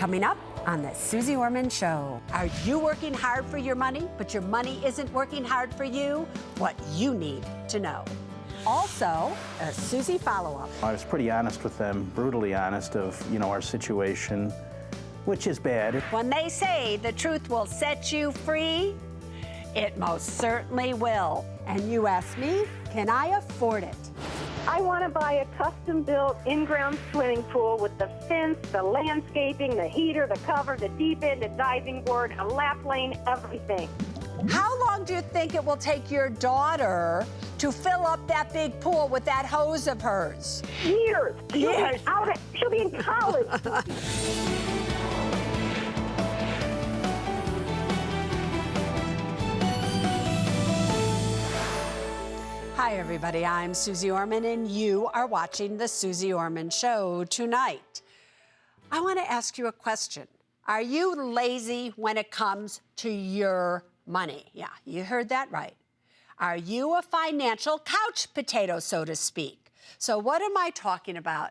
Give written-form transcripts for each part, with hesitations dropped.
Coming up on the Suze Orman Show. Are you working hard for your money, but your money isn't working hard for you? What you need to know. Also, a Susie follow-up. I was pretty honest with them, brutally honest of, our situation, which is bad. When they say the truth will set you free, it most certainly will. And you ask me, can I afford it? I want to buy a custom-built in-ground swimming pool with the fence, the landscaping, the heater, the cover, the deep end, the diving board, a lap lane, everything. How long do you think it will take your daughter to fill up that big pool with that hose of hers? Years. She'll be in college. Hi, everybody. I'm Suze Orman, and you are watching The Suze Orman Show tonight. I want to ask you a question. Are you lazy when it comes to your money? Yeah, you heard that right. Are you a financial couch potato, so to speak? So what am I talking about?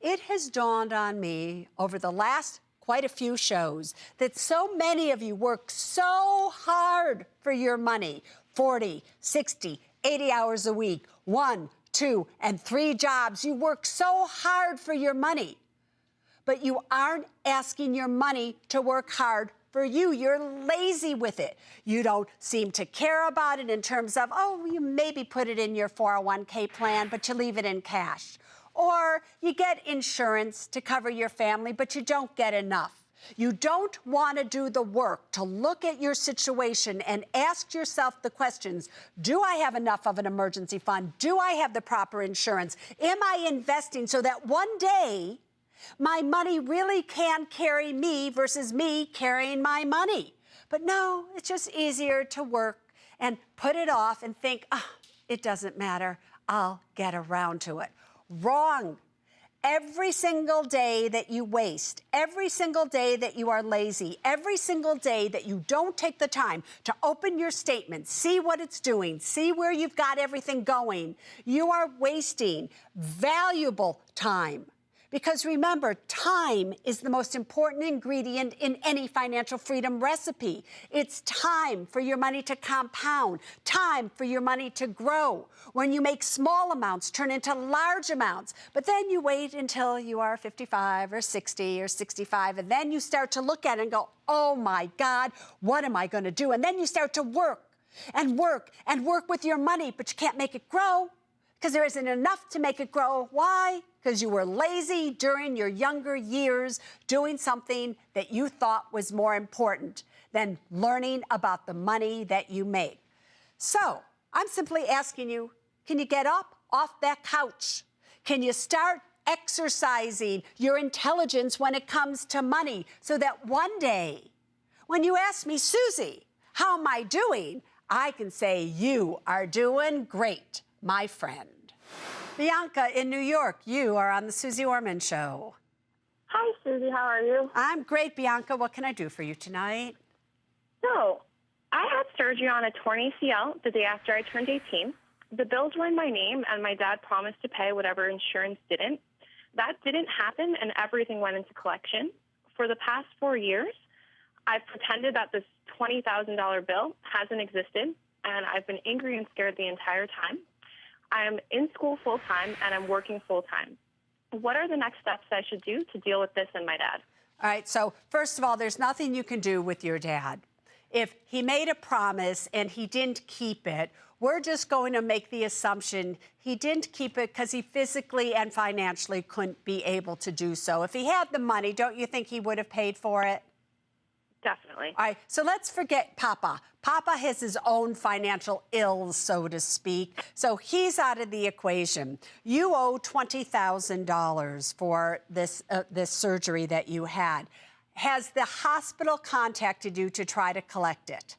It has dawned on me over the last quite a few shows that so many of you work so hard for your money, 40, 60, 80 hours a week, 1, 2, and 3 jobs. You work so hard for your money, but you aren't asking your money to work hard for you. You're lazy with it. You don't seem to care about it in terms of, you maybe put it in your 401k plan, but you leave it in cash. Or you get insurance to cover your family, but you don't get enough. You don't want to do the work to look at your situation and ask yourself the questions, do I have enough of an emergency fund? Do I have the proper insurance? Am I investing so that one day my money really can carry me versus me carrying my money? But no, it's just easier to work and put it off and think, it doesn't matter. I'll get around to it. Wrong. Every single day that you waste, every single day that you are lazy, every single day that you don't take the time to open your statement, see what it's doing, see where you've got everything going, you are wasting valuable time. Because remember, time is the most important ingredient in any financial freedom recipe. It's time for your money to compound, time for your money to grow. When you make small amounts turn into large amounts, but then you wait until you are 55 or 60 or 65, and then you start to look at it and go, oh my God, what am I going to do? And then you start to work and work and work with your money, but you can't make it grow because there isn't enough to make it grow. Why? Because you were lazy during your younger years doing something that you thought was more important than learning about the money that you make. So I'm simply asking you, can you get up off that couch? Can you start exercising your intelligence when it comes to money so that one day when you ask me, Susie, how am I doing? I can say you are doing great, my friend. Bianca in New York, you are on the Suze Orman Show. Hi, Susie. How are you? I'm great, Bianca. What can I do for you tonight? So, I had surgery on a torn ACL the day after I turned 18. The bills were in my name, and my dad promised to pay whatever insurance didn't. That didn't happen, and everything went into collection. For the past 4 years, I've pretended that this $20,000 bill hasn't existed, and I've been angry and scared the entire time. I'm in school full-time, and I'm working full-time. What are the next steps I should do to deal with this and my dad? All right, so first of all, there's nothing you can do with your dad. If he made a promise and he didn't keep it, we're just going to make the assumption he didn't keep it because he physically and financially couldn't be able to do so. If he had the money, don't you think he would have paid for it? Definitely. All right, so let's forget Papa. Papa has his own financial ills, so to speak, so he's out of the equation. You owe $20,000 for this surgery that you had. Has the hospital contacted you to try to collect it?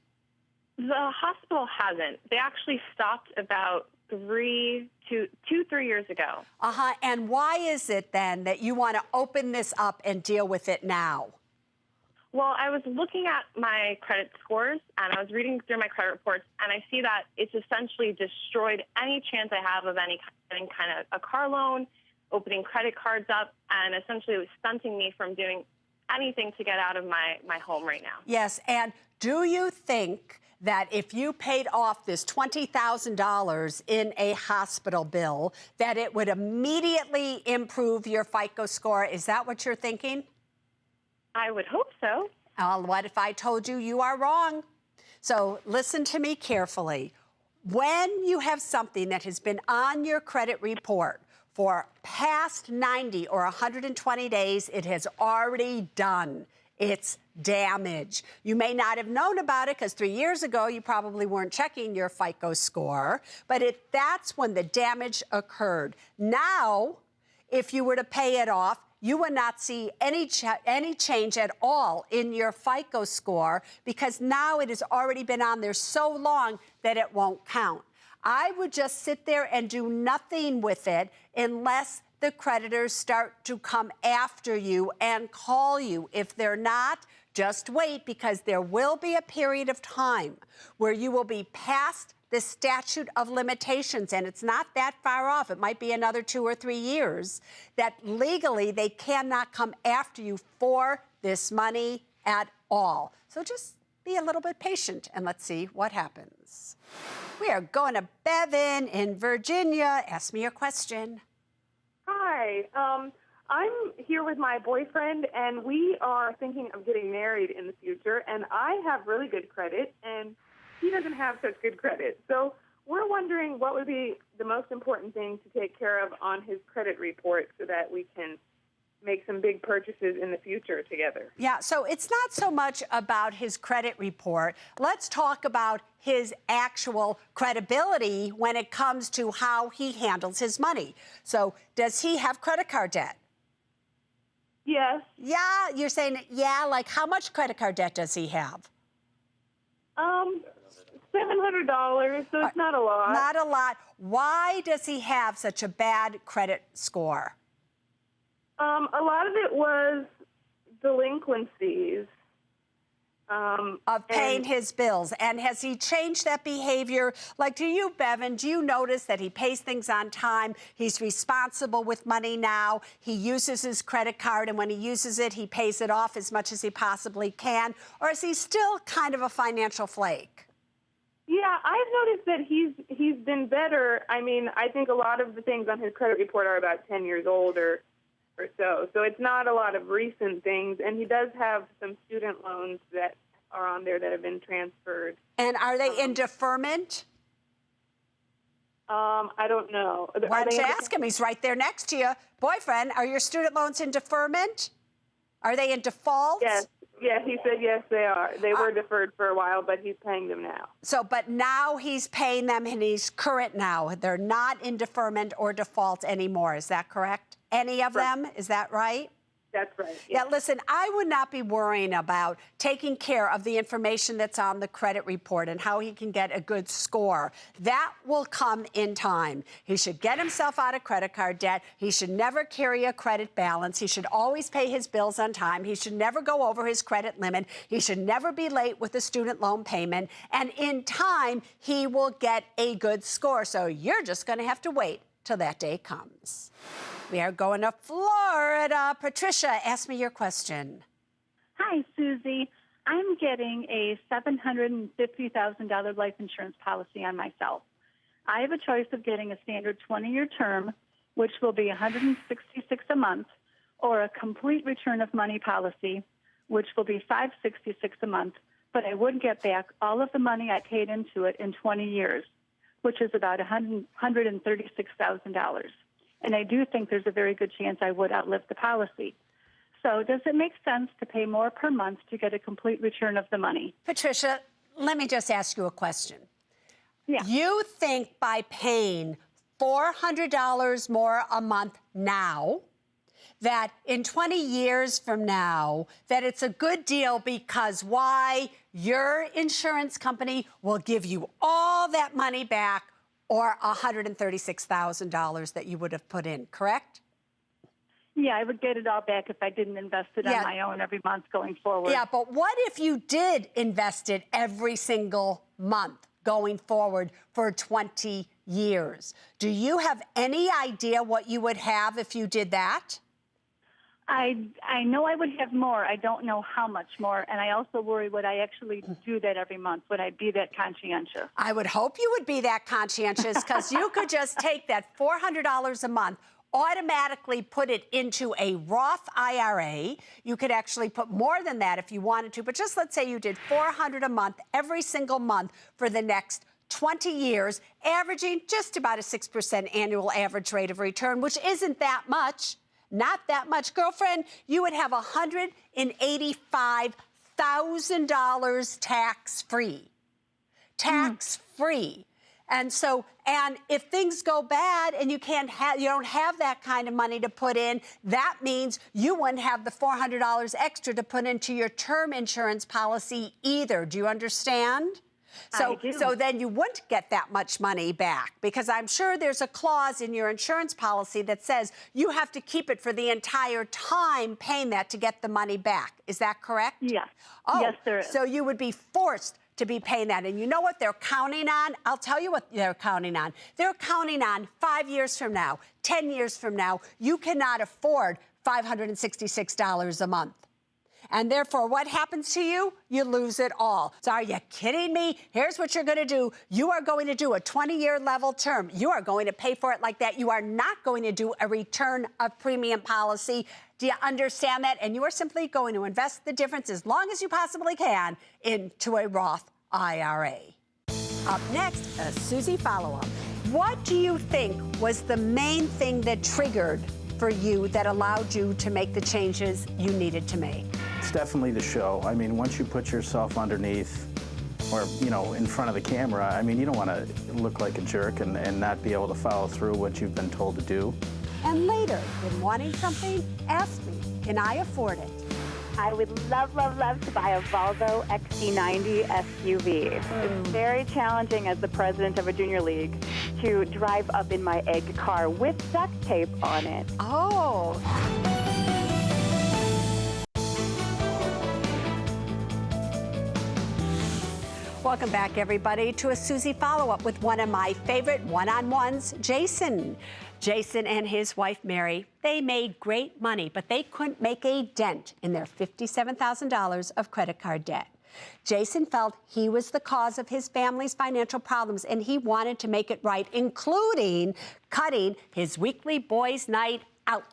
The hospital hasn't. They actually stopped about 3 years ago. And why is it then that you want to open this up and deal with it now? Well, I was looking at my credit scores, and I was reading through my credit reports, and I see that it's essentially destroyed any chance I have of any kind of a car loan, opening credit cards up, and essentially it was stunting me from doing anything to get out of my home right now. Yes, and do you think that if you paid off this $20,000 in a hospital bill, that it would immediately improve your FICO score? Is that what you're thinking? I would hope so. What if I told you you are wrong? So listen to me carefully. When you have something that has been on your credit report for past 90 or 120 days, it has already done its damage. You may not have known about it because 3 years ago you probably weren't checking your FICO score, but that's when the damage occurred. Now, if you were to pay it off, you would not see any change at all in your FICO score because now it has already been on there so long that it won't count. I would just sit there and do nothing with it unless the creditors start to come after you and call you. If they're not, just wait, because there will be a period of time where you will be past the statute of limitations, and it's not that far off. It might be another 2 or 3 years that legally they cannot come after you for this money at all. So just be a little bit patient and let's see what happens. We are going to Bevan in Virginia. Ask me your question. Hi, I'm here with my boyfriend, and we are thinking of getting married in the future, and I have really good credit, and he doesn't have such good credit. So we're wondering what would be the most important thing to take care of on his credit report so that we can make some big purchases in the future together. Yeah, so it's not so much about his credit report. Let's talk about his actual credibility when it comes to how he handles his money. So does he have credit card debt? Yes. Yeah, you're saying, yeah, like how much credit card debt does he have? $700, so it's not a lot. Not a lot. Why does he have such a bad credit score? A lot of it was delinquencies. Of paying his bills. And has he changed that behavior? Like, do you, Bevan, do you notice that he pays things on time? He's responsible with money now. He uses his credit card, and when he uses it, he pays it off as much as he possibly can? Or is he still kind of a financial flake? Yeah, I've noticed that he's been better. I mean, I think a lot of the things on his credit report are about 10 years old or so. So it's not a lot of recent things. And he does have some student loans that are on there that have been transferred. And are they in deferment? I don't know. Why don't you ask him? He's right there next to you. Boyfriend, are your student loans in deferment? Are they in default? Yes. Yeah, he said yes, they are. They were deferred for a while, but he's paying them now. So, but now he's paying them and he's current now. They're not in deferment or default anymore. Is that correct? Any of them? Is that right? That's right. Yeah, listen, I would not be worrying about taking care of the information that's on the credit report and how he can get a good score. That will come in time. He should get himself out of credit card debt. He should never carry a credit balance. He should always pay his bills on time. He should never go over his credit limit. He should never be late with a student loan payment. And in time, he will get a good score. So you're just going to have to wait till that day comes. We are going to Florida. Patricia, ask me your question. Hi, Susie. I'm getting a $750,000 life insurance policy on myself. I have a choice of getting a standard 20-year term, which will be $166 a month, or a complete return of money policy, which will be $566 a month, but I would get back all of the money I paid into it in 20 years, which is about $136,000. And I do think there's a very good chance I would outlive the policy. So does it make sense to pay more per month to get a complete return of the money? Patricia, let me just ask you a question. Yeah. You think by paying $400 more a month now, that in 20 years from now, that it's a good deal because why? Your insurance company will give you all that money back, or $136,000 that you would have put in, correct? Yeah, I would get it all back if I didn't invest it on my own every month going forward. Yeah, but what if you did invest it every single month going forward for 20 years? Do you have any idea what you would have if you did that? I know I would have more. I don't know how much more. And I also worry, would I actually do that every month? Would I be that conscientious? I would hope you would be that conscientious, because you could just take that $400 a month, automatically put it into a Roth IRA. You could actually put more than that if you wanted to, but just let's say you did $400 a month every single month for the next 20 years, averaging just about a 6% annual average rate of return, which isn't that much. Not that much. Girlfriend, you would have $185,000 tax-free. Tax-free. And so, and if things go bad and you don't have that kind of money to put in, that means you wouldn't have the $400 extra to put into your term insurance policy either. Do you understand? So then you wouldn't get that much money back, because I'm sure there's a clause in your insurance policy that says you have to keep it for the entire time paying that to get the money back. Is that correct? Yes. Oh, yes, there is. So you would be forced to be paying that. And you know what they're counting on? I'll tell you what they're counting on. They're counting on 5 years from now, 10 years from now, you cannot afford $566 a month. And therefore, what happens to you? You lose it all. So are you kidding me? Here's what you're going to do. You are going to do a 20-year level term. You are going to pay for it like that. You are not going to do a return of premium policy. Do you understand that? And you are simply going to invest the difference as long as you possibly can into a Roth IRA. Up next, a Susie follow-up. What do you think was the main thing that triggered for you that allowed you to make the changes you needed to make? It's definitely the show. I mean, once you put yourself underneath or, you know, in front of the camera, I mean, you don't want to look like a jerk and not be able to follow through what you've been told to do. And later, when wanting something, ask me, can I afford it? I would love, love, love to buy a Volvo XC90 SUV. It's very challenging as the president of a junior league to drive up in my egg car with duct tape on it. Oh. Welcome back, everybody, to a Susie follow-up with one of my favorite one-on-ones, Jason. Jason and his wife, Mary, they made great money, but they couldn't make a dent in their $57,000 of credit card debt. Jason felt he was the cause of his family's financial problems, and he wanted to make it right, including cutting his weekly boys' night out.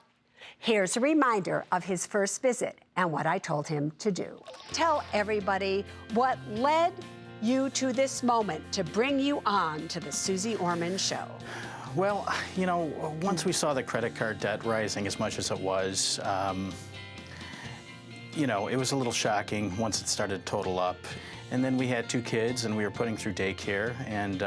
Here's a reminder of his first visit and what I told him to do. Tell everybody what led you to this moment to bring you on to the Suze Orman Show. Well, you know, once we saw the credit card debt rising as much as it was, you know, it was a little shocking once it started to total up. And then we had 2 kids and we were putting through daycare, and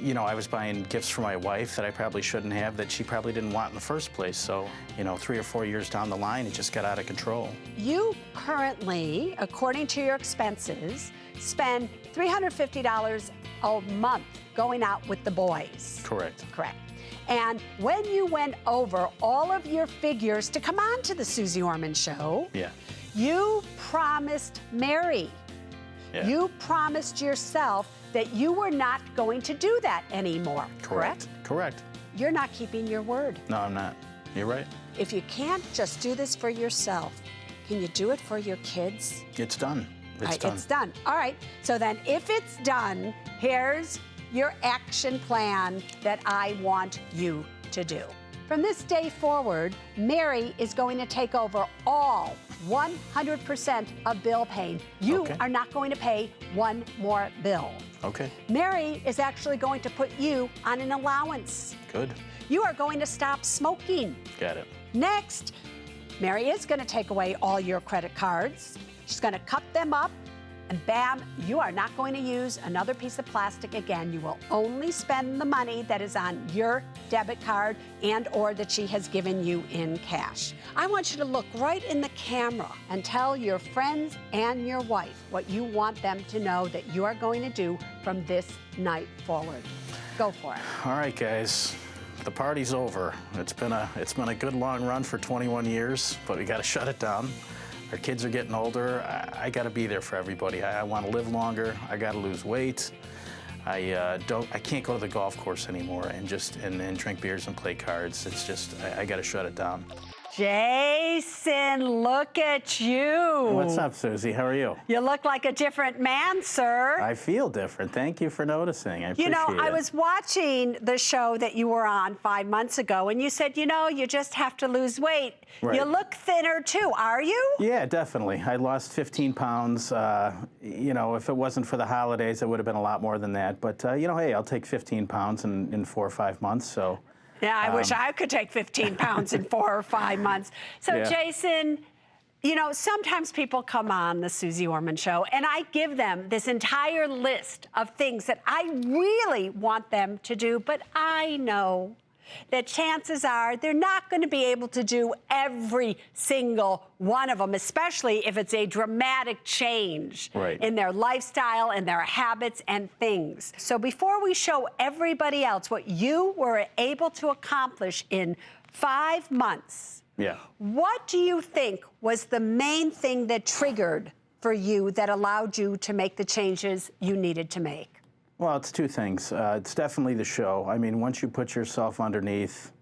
you know, I was buying gifts for my wife that I probably shouldn't have, that she probably didn't want in the first place. So, you know, 3 or 4 years down the line, it just got out of control. You currently, according to your expenses, spend $350 a month going out with the boys. Correct. Correct. And when you went over all of your figures to come on to the Suze Orman Show, Yeah. you promised Mary. Yeah. You promised yourself that you were not going to do that anymore, correct? Correct. You're not keeping your word. No, I'm not. You're right. If you can't just do this for yourself, can you do it for your kids? It's done. It's done. It's done. All right. So then if it's done, here's your action plan that I want you to do. From this day forward, Mary is going to take over all 100% of bill paying. You are not going to pay one more bill. Okay. Mary is actually going to put you on an allowance. Good. You are going to stop smoking. Got it. Next, Mary is going to take away all your credit cards. She's going to cut them up, and bam, you are not going to use another piece of plastic again. You will only spend the money that is on your debit card and or that she has given you in cash. I want you to look right in the camera and tell your friends and your wife what you want them to know that you are going to do from this night forward. Go for it. All right, guys. The party's over. It's been a good long run for 21 years, but we got to shut it down. Our kids are getting older. I got to be there for everybody. I want to live longer. I got to lose weight. I can't go to the golf course anymore and drink beers and play cards. It's just, I got to shut it down. Jason, look at you. What's up, Susie? How are you? You look like a different man, sir. I feel different. Thank you for noticing. I appreciate it. I was watching the show that you were on 5 months ago, and you said, you just have to lose weight. Right. You look thinner, too. Are you? Yeah, definitely. I lost 15 pounds. If it wasn't for the holidays, it would have been a lot more than that. But, hey, I'll take 15 pounds in 4 or 5 months, so... Yeah, I wish I could take 15 pounds in 4 or 5 months. So, yeah. Jason, sometimes people come on the Suze Orman Show, and I give them this entire list of things that I really want them to do, but I know that chances are they're not going to be able to do every single one of them, especially if it's a dramatic change in their lifestyle and their habits and things. So before we show everybody else what you were able to accomplish in 5 months, what do you think was the main thing that triggered for you that allowed you to make the changes you needed to make? Well, it's two things. It's definitely the show. I mean, once you put yourself underneath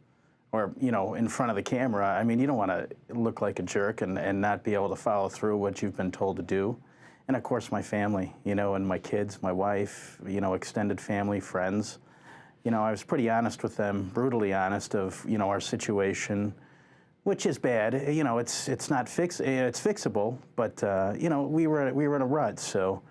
or, in front of the camera, I mean, you don't want to look like a jerk and not be able to follow through what you've been told to do. And, of course, my family, and my kids, my wife, extended family, friends. I was pretty honest with them, brutally honest of, our situation, which is bad. It's not it's fixable, but, we were in a rut, so...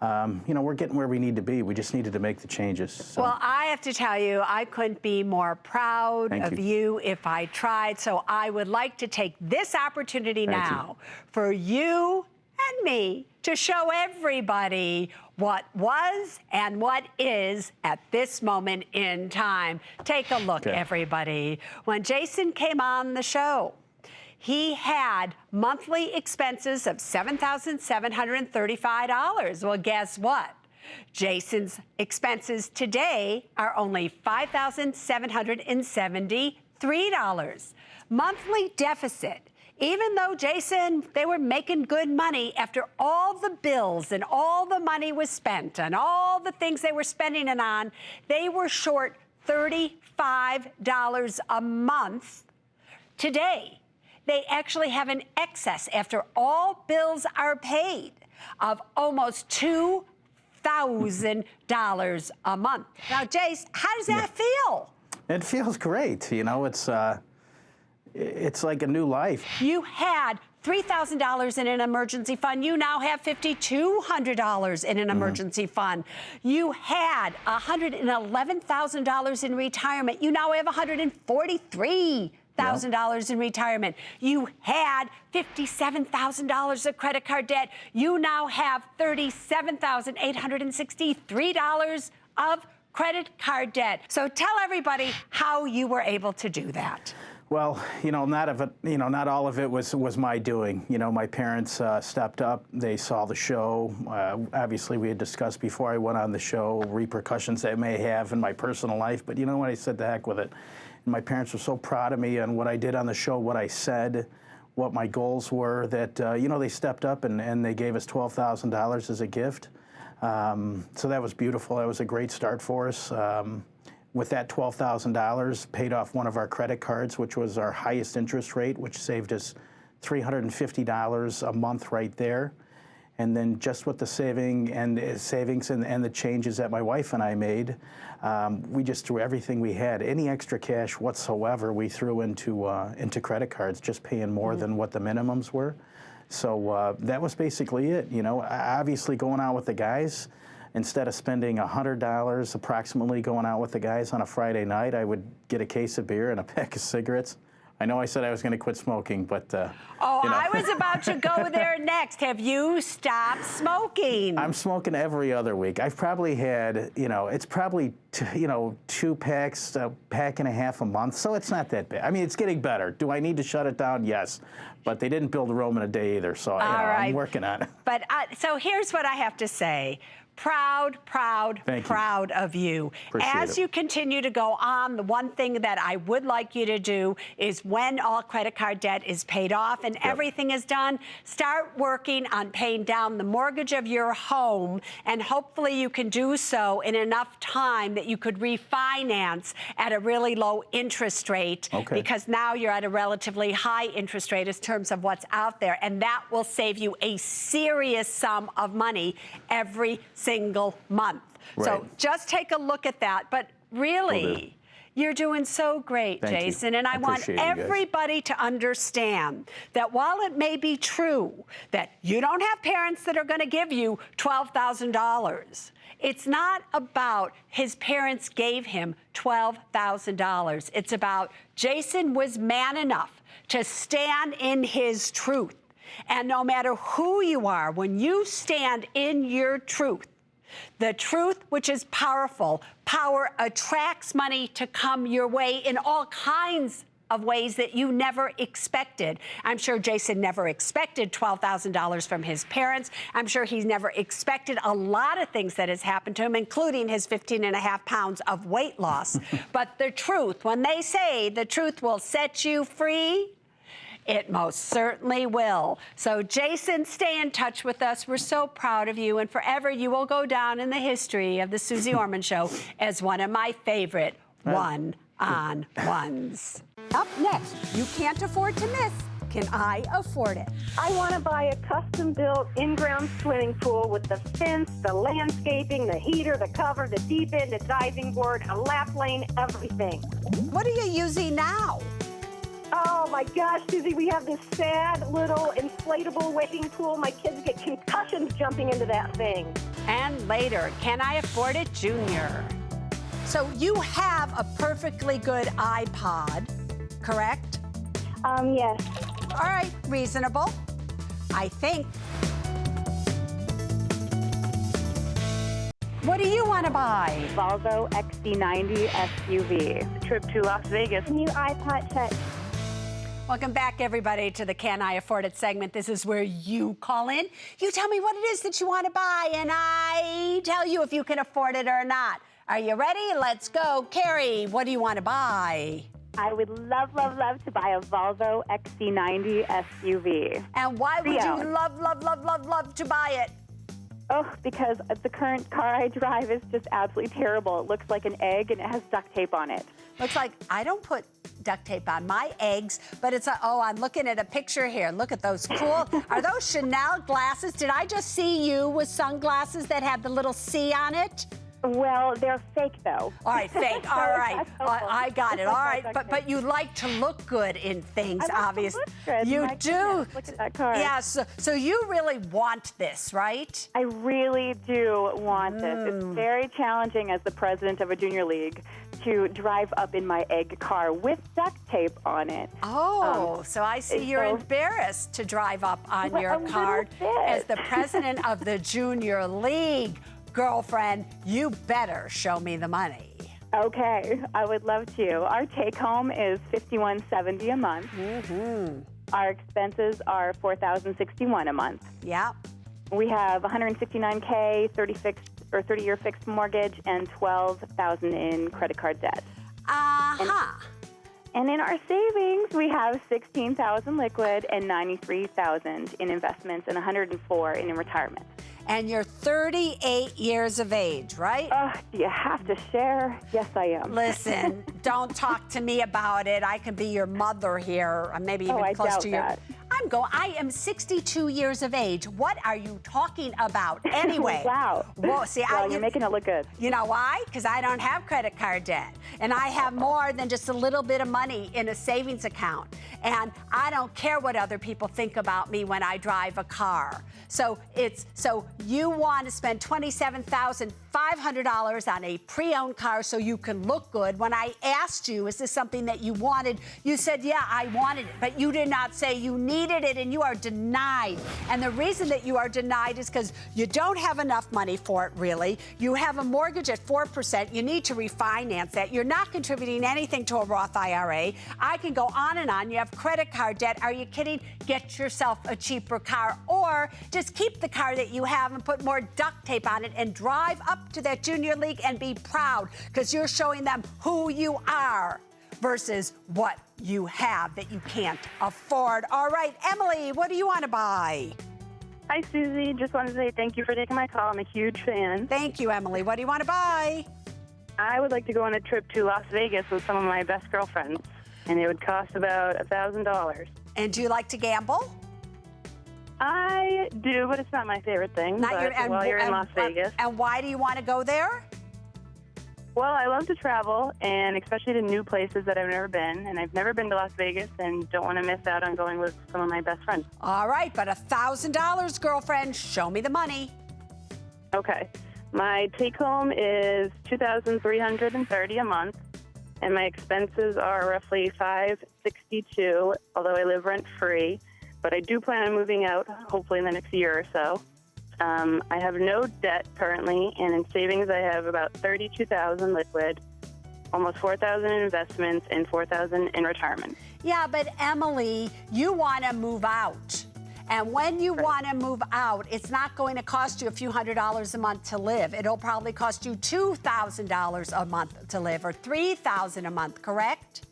we're getting where we need to be. We just needed to make the changes. So. Well, I have to tell you, I couldn't be more proud of you if I tried. So I would like to take this opportunity now for you and me to show everybody what was and what is at this moment in time. Take a look, everybody. When Jason came on the show, he had monthly expenses of $7,735. Well, guess what? Jason's expenses today are only $5,773. Monthly deficit. Even though Jason, they were making good money after all the bills and all the money was spent and all the things they were spending it on, they were short $35 a month. Today, they actually have an excess after all bills are paid of almost $2,000 a month. Now, Jace, how does that feel? It feels great. It's like a new life. You had $3,000 in an emergency fund. You now have $5,200 in an emergency fund. You had $111,000 in retirement. You now have $143,000 in retirement. You had $57,000 of credit card debt. You now have $37,863 of credit card debt. So tell everybody how you were able to do that. Well, not all of it was my doing. My parents stepped up. They saw the show. Obviously, we had discussed before I went on the show repercussions that it may have in my personal life. But I said the heck with it. And my parents were so proud of me and what I did on the show, what I said, what my goals were, that, they stepped up and they gave us $12,000 as a gift. So that was beautiful. That was a great start for us. With that $12,000, paid off one of our credit cards, which was our highest interest rate, which saved us $350 a month right there. And then just with the savings and the changes that my wife and I made, we just threw everything we had. Any extra cash whatsoever, we threw into credit cards, just paying more than what the minimums were. So that was basically it. Obviously going out with the guys. Instead of spending $100 approximately going out with the guys on a Friday night, I would get a case of beer and a pack of cigarettes. I know I said I was going to quit smoking, but... I was about to go there next. Have you stopped smoking? I'm smoking every other week. I've probably had, it's probably, 2 packs, a pack and a half a month, so it's not that bad. I mean, it's getting better. Do I need to shut it down? Yes. But they didn't build Rome in a day either, so I'm working on it. But so here's what I have to say. Proud of you. As you continue to go on, the one thing that I would like you to do is when all credit card debt is paid off and everything is done, start working on paying down the mortgage of your home, and hopefully you can do so in enough time that you could refinance at a really low interest rate, because now you're at a relatively high interest rate in terms of what's out there, and that will save you a serious sum of money every single month. So just take a look at that. But really, you're doing so great, Jason. And I want everybody to understand that while it may be true that you don't have parents that are going to give you $12,000, it's not about his parents gave him $12,000. It's about Jason was man enough to stand in his truth. And no matter who you are, when you stand in your truth, the truth, which is powerful, power attracts money to come your way in all kinds of ways that you never expected. I'm sure Jason never expected $12,000 from his parents. I'm sure he's never expected a lot of things that has happened to him, including his 15.5 pounds of weight loss. But the truth, when they say the truth will set you free, it most certainly will. So, Jason, stay in touch with us. We're so proud of you, and forever you will go down in the history of the Suze Orman Show as one of my favorite one-on-ones. Up next, you can't afford to miss. Can I afford it? I want to buy a custom-built in-ground swimming pool with the fence, the landscaping, the heater, the cover, the deep end, the diving board, a lap lane, everything. What are you using now? Oh my gosh, Susie, we have this sad little inflatable wading pool. My kids get concussions jumping into that thing. And later, Can I Afford It, Junior? So you have a perfectly good iPod, correct? Yes. All right, reasonable, I think. What do you want to buy? Volvo XC90 SUV. Trip to Las Vegas. New iPod Touch. Welcome back, everybody, to the Can I Afford It segment. This is where you call in. You tell me what it is that you want to buy, and I tell you if you can afford it or not. Are you ready? Let's go. Carrie, what do you want to buy? I would love, love, love to buy a Volvo XC90 SUV. And why would you love, love, love, love, love to buy it? Oh, because the current car I drive is just absolutely terrible. It looks like an egg, and it has duct tape on it. Looks like I don't put duct tape on my eggs, but it's I'm looking at a picture here. Look at those cool. Are those Chanel glasses? Did I just see you with sunglasses that had the little C on it? Well, they're fake, though. All right, fake. All right. I got it. All right. But you like to look good in things, obviously. You do. Look at that car. Yeah, so you really want this, right? I really do want this. It's very challenging as the president of a junior league to drive up in my egg car with duct tape on it. Oh, so I see you're embarrassed to drive up on your car as the president of the junior league. Girlfriend, you better show me the money. Okay, I would love to. Our take home is $5,170 a month. Our expenses are $4,061 a month. Yeah. We have $169K, 30-year fixed mortgage, and $12,000 in credit card debt. And in our savings, we have $16,000 liquid and $93,000 in investments and $104,000 in retirement. And you're 38 years of age, right? Do you have to share? Yes, I am. Listen, don't talk to me about it. I can be your mother here, or maybe even close to your. I am 62 years of age. What are you talking about? Anyway. Wow. Well, see, you're making it look good. You know why? Because I don't have credit card debt. And I have more than just a little bit of money in a savings account. And I don't care what other people think about me when I drive a car. So you want to spend $27,500 on a pre-owned car so you can look good. When I asked you, is this something that you wanted? You said, yeah, I wanted it. But you did not say you needed it, and you are denied. And the reason that you are denied is because you don't have enough money for it, really. You have a mortgage at 4%. You need to refinance that. You're not contributing anything to a Roth IRA. I can go on and on. You have credit card debt. Are you kidding? Get yourself a cheaper car, or just keep the car that you have and put more duct tape on it and drive up to that junior league and be proud, because you're showing them who you are versus what you have that you can't afford. All right, Emily, what do you want to buy? Hi, Susie. Just wanted to say thank you for taking my call. I'm a huge fan. Thank you, Emily. What do you want to buy? I would like to go on a trip to Las Vegas with some of my best girlfriends, and it would cost about $1,000. And do you like to gamble? I do, but it's not my favorite thing. Not but your- and- while you're in and- Las Vegas. And why do you want to go there? Well, I love to travel, and especially to new places that I've never been. And I've never been to Las Vegas and don't want to miss out on going with some of my best friends. All right, but $1,000, girlfriend. Show me the money. Okay. My take-home is $2,330 a month, and my expenses are roughly $562, although I live rent-free. But I do plan on moving out, hopefully in the next year or so. I have no debt currently, and in savings I have about $32,000 liquid, almost $4,000 in investments, and $4,000 in retirement. Yeah, but Emily, you want to move out. And when you want to move out, it's not going to cost you a few $100s a month to live. It'll probably cost you $2,000 a month to live, or $3,000 a month, correct?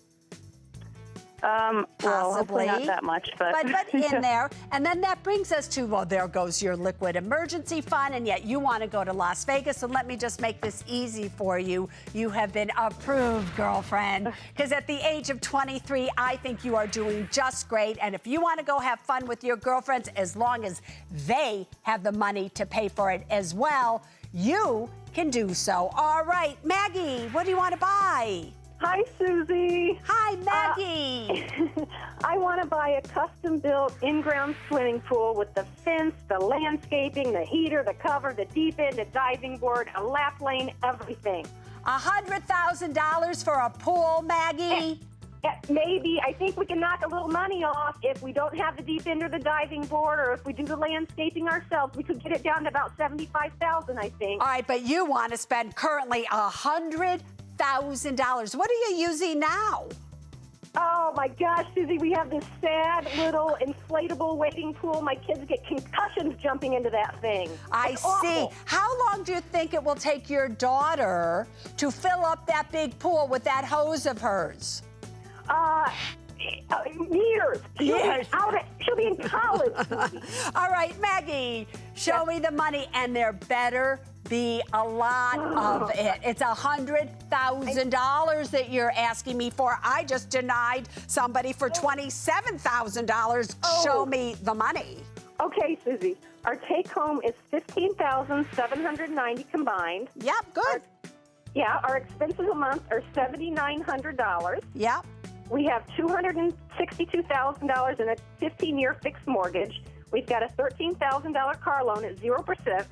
Well, hopefully not that much, but... but in there. And then that brings us to, well, there goes your liquid emergency fund, and yet you want to go to Las Vegas. So let me just make this easy for you. You have been approved, girlfriend, because at the age of 23, I think you are doing just great. And if you want to go have fun with your girlfriends, as long as they have the money to pay for it as well, you can do so. All right, Maggie, what do you want to buy? Hi, Susie. Hi, Maggie. I want to buy a custom-built in-ground swimming pool with the fence, the landscaping, the heater, the cover, the deep end, the diving board, a lap lane, everything. $100,000 for a pool, Maggie? Maybe. I think we can knock a little money off if we don't have the deep end or the diving board, or if we do the landscaping ourselves. We could get it down to about $75,000, I think. All right, but you want to spend currently $100,000. What are you using now? Oh, my gosh, Susie, we have this sad little inflatable wading pool. My kids get concussions jumping into that thing. I It's see. awful. How long do you think it will take your daughter to fill up that big pool with that hose of hers? Years. She'll be in college. All right, Maggie, show me the money, and there better be a lot of it. It's $100,000 that you're asking me for. I just denied somebody for $27,000. Show me the money. Okay, Susie. Our take-home is $15,790 combined. Yep, good. Our expenses a month are $7,900. Yep. We have $262,000 in a 15-year fixed mortgage. We've got a $13,000 car loan at 0%.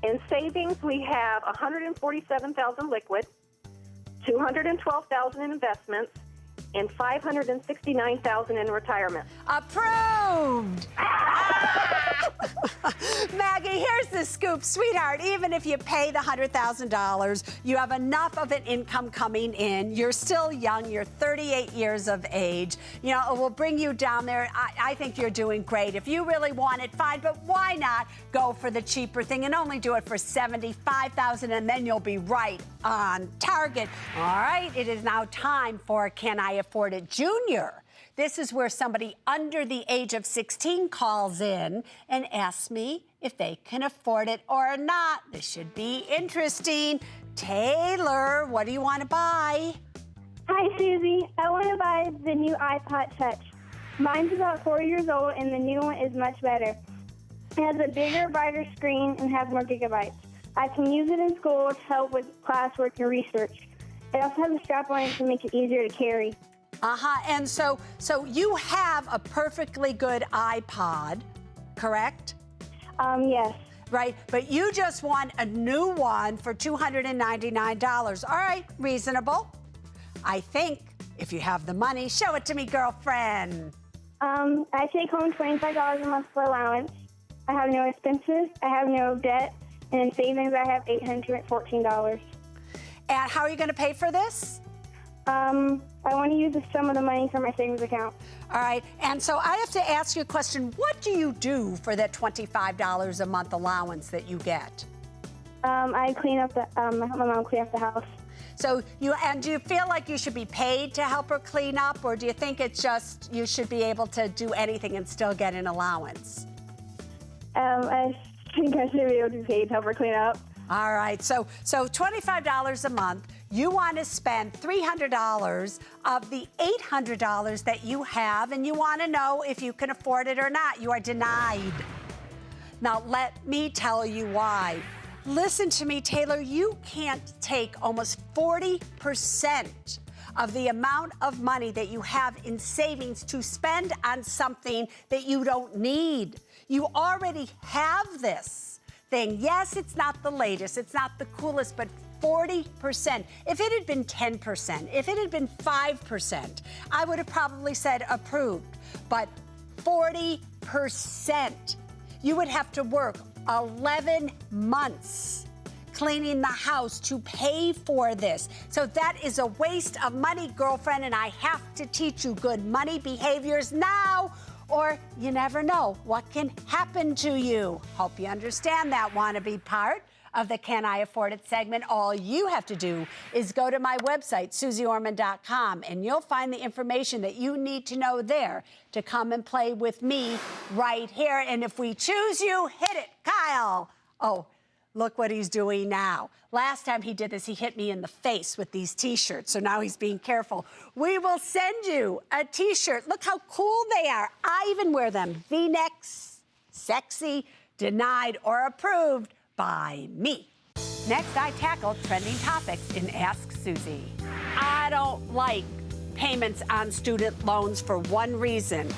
In savings, we have $147,000 liquid, $212,000 in investments, and $569,000 in retirement. Approved! Maggie, here's the scoop. Sweetheart, even if you pay the $100,000, you have enough of an income coming in. You're still young. You're 38 years of age. You know, it will bring you down there. I think you're doing great. If you really want it, fine, but why not go for the cheaper thing and only do it for $75,000, and then you'll be right on target. All right, it is now time for Can I Afford It Junior. This is where somebody under the age of 16 calls in and asks me if they can afford it or not. This should be interesting. Taylor, what do you want to buy? Hi, Susie. I want to buy the new iPod Touch. Mine's about 4 years old, and the new one is much better. It has a bigger, brighter screen and has more gigabytes. I can use it in school to help with classwork and research. It also has a strap on it to make it easier to carry. And so you have a perfectly good iPod, correct? Yes. Right, but you just want a new one for $299. All right, reasonable. I think if you have the money, show it to me, girlfriend. I take home $25 a month for allowance. I have no expenses. I have no debt. And in savings, I have $814. And how are you going to pay for this? I want to use some of the money from my savings account. All right, and so I have to ask you a question. What do you do for that $25 a month allowance that you get? I clean up I help my mom clean up the house. So do you feel like you should be paid to help her clean up, or do you think it's just you should be able to do anything and still get an allowance? I think I should be able to be paid to help her clean up. All right, so $25 a month. You want to spend $300 of the $800 that you have, and you want to know if you can afford it or not. You are denied. Now, let me tell you why. Listen to me, Taylor. You can't take almost 40% of the amount of money that you have in savings to spend on something that you don't need. You already have this thing. Yes, it's not the latest, it's not the coolest, but 40%. If it had been 10%, if it had been 5%, I would have probably said approved. But 40%, you would have to work 11 months cleaning the house to pay for this. So that is a waste of money, girlfriend, and I have to teach you good money behaviors now, or you never know what can happen to you. Hope you understand that. Want to be part of the Can I Afford It segment? All you have to do is go to my website, susieorman.com, and you'll find the information that you need to know there to come and play with me right here. And if we choose you, hit it, Kyle. Oh, look what he's doing now. Last time he did this, he hit me in the face with these T-shirts, so now he's being careful. We will send you a T-shirt. Look how cool they are. I even wear them. V-necks, sexy, denied, or approved by me. Next, I tackle trending topics in Ask Susie. I don't like payments on student loans for one reason.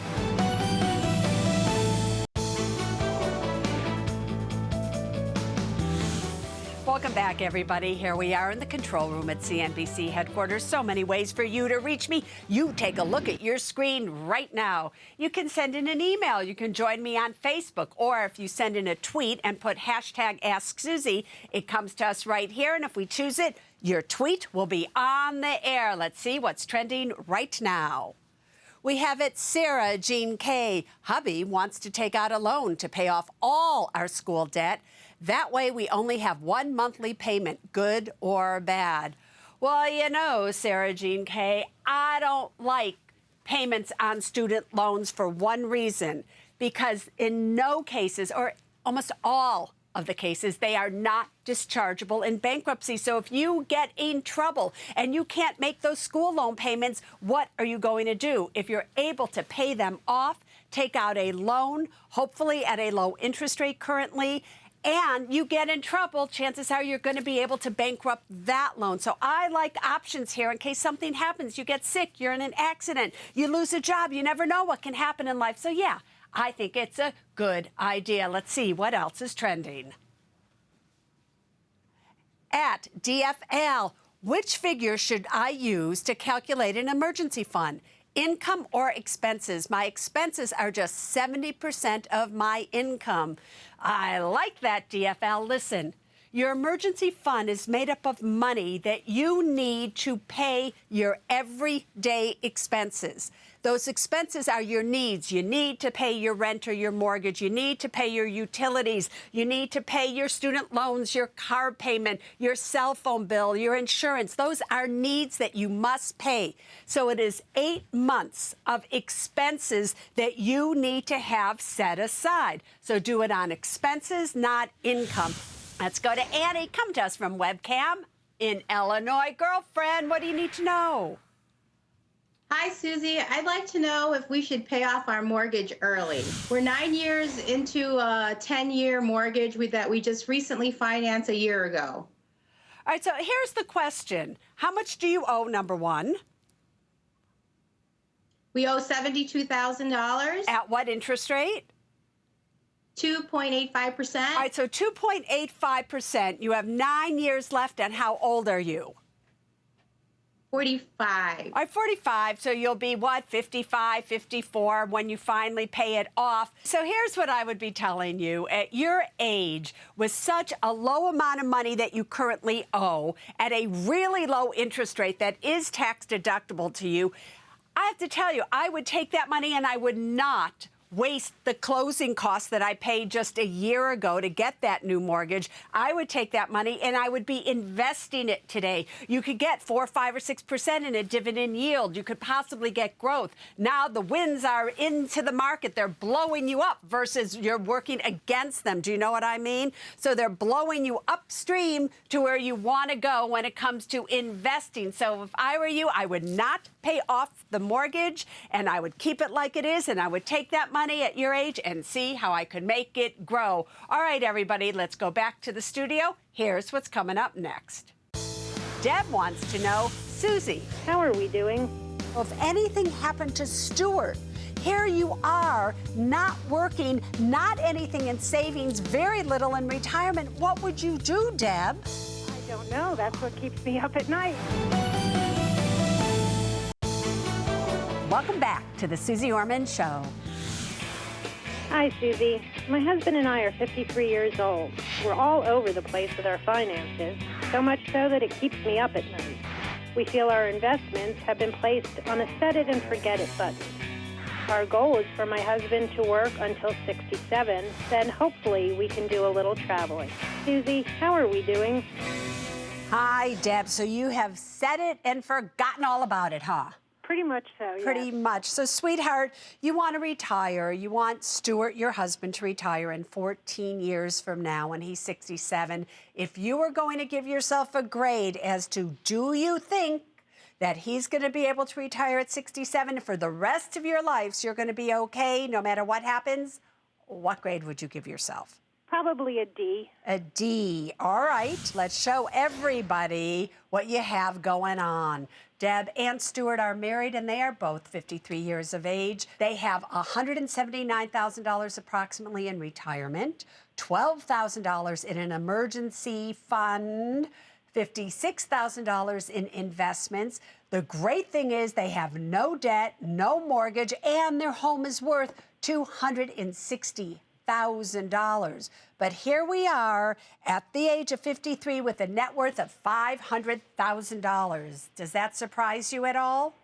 Welcome back, everybody. Here we are in the control room at CNBC headquarters. So many ways for you to reach me. You take a look at your screen right now. You can send in an email. You can join me on Facebook. Or if you send in a tweet and put hashtag Ask Susie, it comes to us right here. And if we choose it, your tweet will be on the air. Let's see what's trending right now. We have it, Sarah Jean K. Hubby wants to take out a loan to pay off all our school debt. That way we only have one monthly payment, good or bad. Well, you know, Sarah Jean K., I don't like payments on student loans for one reason, because in no cases, or almost all of the cases, they are not dischargeable in bankruptcy. So if you get in trouble and you can't make those school loan payments, what are you going to do? If you're able to pay them off, take out a loan, hopefully at a low interest rate currently, and you get in trouble, chances are you're going to be able to bankrupt that loan. So I like options here in case something happens. You get sick, you're in an accident, you lose a job, you never know what can happen in life. So yeah, I think it's a good idea. Let's see what else is trending. At DFL, which figure should I use to calculate an emergency fund? Income or expenses? My expenses are just 70% of my income. I like that, DFL. Listen, your emergency fund is made up of money that you need to pay your everyday expenses. Those expenses are your needs. You need to pay your rent or your mortgage. You need to pay your utilities. You need to pay your student loans, your car payment, your cell phone bill, your insurance. Those are needs that you must pay. So it is 8 months of expenses that you need to have set aside. So do it on expenses, not income. Let's go to Annie. Come to us from webcam in Illinois. Girlfriend, what do you need to know? Hi, Susie. I'd like to know if we should pay off our mortgage early. We're 9 years into a 10-year mortgage that we just recently financed a year ago. All right, so here's the question. How much do you owe, number one? We owe $72,000. At what interest rate? 2.85%. All right, so 2.85%. You have 9 years left, and how old are you? 45. All right, 45, so you'll be, what, 55, 54 when you finally pay it off. So here's what I would be telling you. At your age, with such a low amount of money that you currently owe, at a really low interest rate that is tax deductible to you, I have to tell you, I would take that money and I would not waste the closing costs that I paid just a year ago to get that new mortgage. I would take that money and I would be investing it today. You could get 4, 5, or 6% in a dividend yield. You could possibly get growth. Now the winds are into the market. They're blowing you up versus you're working against them. Do you know what I mean? So they're blowing you upstream to where you want to go when it comes to investing. So if I were you, I would not pay off the mortgage and I would keep it like it is, and I would take that money at your age and see how I could make it grow. All right, everybody, let's go back to the studio. Here's what's coming up next. Deb wants to know, Susie, How are we doing? well, if anything happened to Stuart, here you are, not working, not anything in savings, very little in retirement. What would you do, Deb? I don't know. That's what keeps me up at night. Welcome back to the Suze Orman Show. Hi, Susie. My husband and I are 53 years old. We're all over the place with our finances, so much so that it keeps me up at night. We feel our investments have been placed on a set-it-and-forget-it button. Our goal is for my husband to work until 67, then hopefully we can do a little traveling. Susie, how are we doing? Hi, Deb. So you have said it and forgotten all about it, huh? Pretty much so, yes. Pretty much. So, sweetheart, you want to retire. You want Stuart, your husband, to retire in 14 years from now when he's 67. If you were going to give yourself a grade as to do you think that he's going to be able to retire at 67 for the rest of your life, so you're going to be okay no matter what happens, what grade would you give yourself? Probably a D. A D. All right. Let's show everybody what you have going on. Deb and Stuart are married, and they are both 53 years of age. They have $179,000 approximately in retirement, $12,000 in an emergency fund, $56,000 in investments. The great thing is they have no debt, no mortgage, and their home is worth $260,000. But here we are at the age of 53 with a net worth of $500,000. Does that surprise you at all?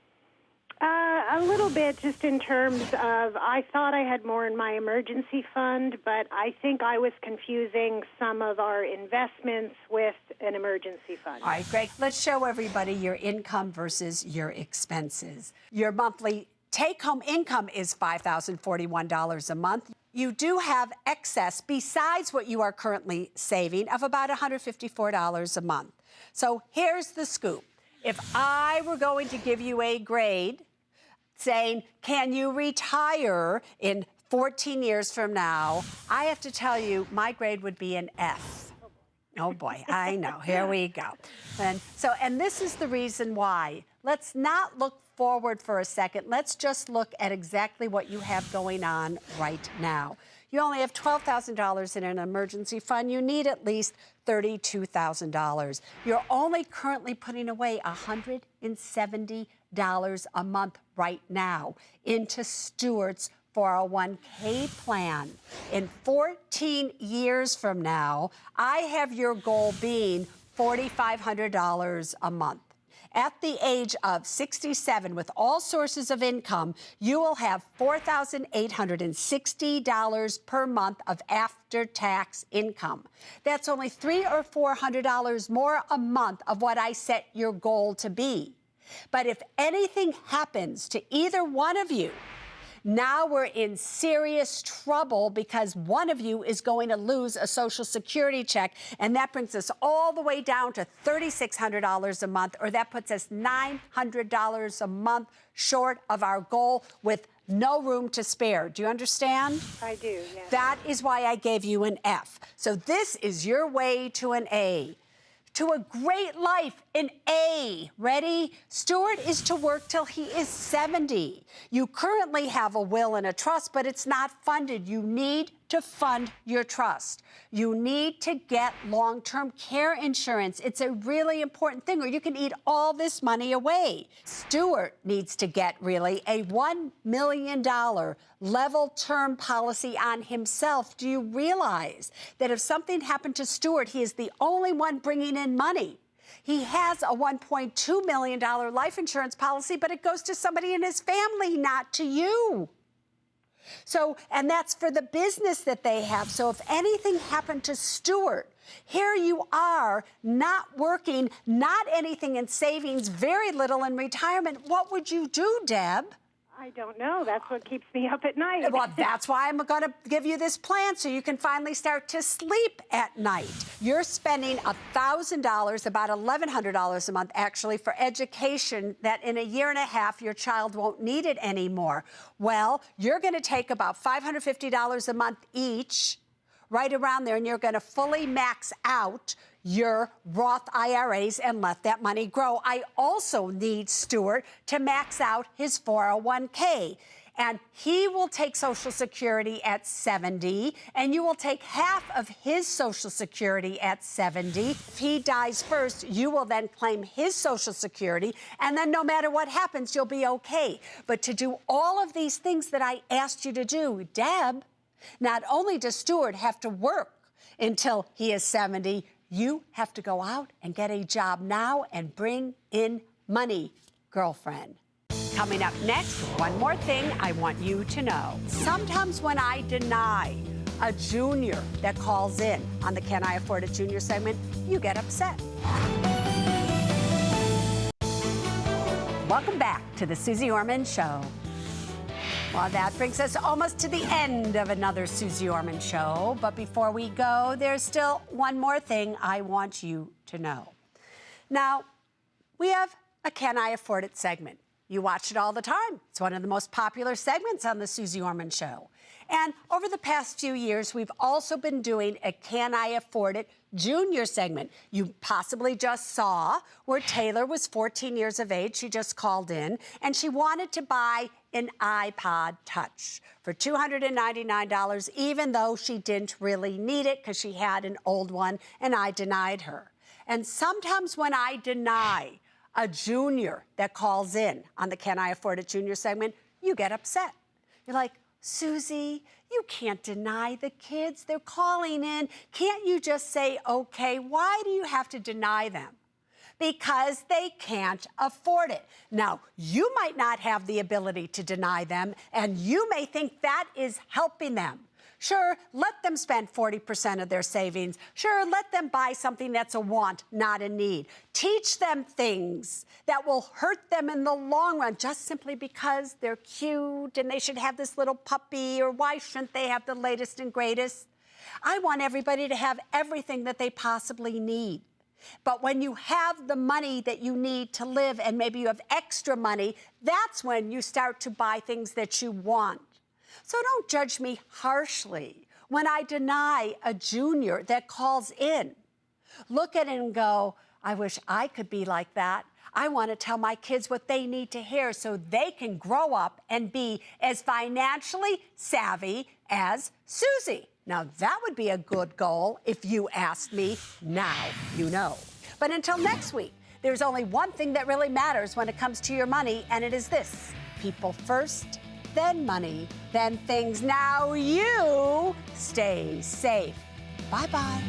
A little bit, just in terms of, I thought I had more in my emergency fund, but I think I was confusing some of our investments with an emergency fund. All right, Greg, let's show everybody your income versus your expenses. Your monthly take-home income is $5,041 a month. You do have excess besides what you are currently saving of about $154 a month. So here's the scoop. If I were going to give you a grade saying, can you retire in 14 years from now, I have to tell you my grade would be an F. Oh boy, I know, here we go. And this is the reason why. Let's not look forward for a second. Let's just look at exactly what you have going on right now. You only have $12,000 in an emergency fund. You need at least $32,000. You're only currently putting away $170 a month right now into Stuart's 401k plan. In 14 years from now, I have your goal being $4,500 a month. At the age of 67, with all sources of income, you will have $4,860 per month of after-tax income. That's only $300 or $400 more a month of what I set your goal to be. But if anything happens to either one of you, now we're in serious trouble because one of you is going to lose a Social Security check, and that brings us all the way down to $3,600 a month, or that puts us $900 a month short of our goal with no room to spare. Do you understand? I do, yes. That is why I gave you an F. So this is your way to an A. To a great life, an A. Ready? Stuart is to work till he is 70. You currently have a will and a trust, but it's not funded. You need to fund your trust. You need to get long-term care insurance. It's a really important thing, or you can eat all this money away. Stuart needs to get really a $1 million level term policy on himself. Do you realize that if something happened to Stuart, he is the only one bringing in money? He has a $1.2 million life insurance policy, but it goes to somebody in his family, not to you. So, and that's for the business that they have. So if anything happened to Stuart, here you are, not working, not anything in savings, very little in retirement. What would you do, Deb? I don't know. That's what keeps me up at night. Well, that's why I'm going to give you this plan so you can finally start to sleep at night. You're spending $1,000, about $1,100 a month, actually, for education that in a year and a half your child won't need it anymore. Well, you're going to take about $550 a month each, right around there, and you're going to fully max out your Roth IRAs and let that money grow. I also need Stuart to max out his 401k. And he will take Social Security at 70, and you will take half of his Social Security at 70. If he dies first, you will then claim his Social Security, and then no matter what happens, you'll be okay. But to do all of these things that I asked you to do, Deb, not only does Stuart have to work until he is 70, you have to go out and get a job now and bring in money, girlfriend. Coming up next, one more thing I want you to know. Sometimes when I deny a junior that calls in on the Can I Afford It Junior segment, you get upset. Welcome back to the Suze Orman Show. Well, that brings us almost to the end of another Suze Orman Show. But before we go, there's still one more thing I want you to know. Now, we have a Can I Afford It segment. You watch it all the time. It's one of the most popular segments on the Suze Orman Show. And over the past few years, we've also been doing a Can I Afford It Junior segment. You possibly just saw where Taylor was 14 years of age. She just called in, and she wanted to buy an iPod Touch for $299, even though she didn't really need it because she had an old one, and I denied her. And sometimes when I deny a junior that calls in on the Can I Afford It Junior segment, you get upset. You're like, Susie, you can't deny the kids. They're calling in. Can't you just say, okay? Why do you have to deny them? Because they can't afford it. Now, you might not have the ability to deny them, and you may think that is helping them. Sure, let them spend 40% of their savings. Sure, let them buy something that's a want, not a need. Teach them things that will hurt them in the long run just simply because they're cute and they should have this little puppy, or why shouldn't they have the latest and greatest? I want everybody to have everything that they possibly need. But when you have the money that you need to live and maybe you have extra money, that's when you start to buy things that you want. So don't judge me harshly when I deny a junior that calls in. Look at it and go, I wish I could be like that. I want to tell my kids what they need to hear so they can grow up and be as financially savvy as Susie. Now, that would be a good goal if you asked me. Now you know. But until next week, there's only one thing that really matters when it comes to your money, and it is this: people first, then money, then things. Now you stay safe. Bye-bye.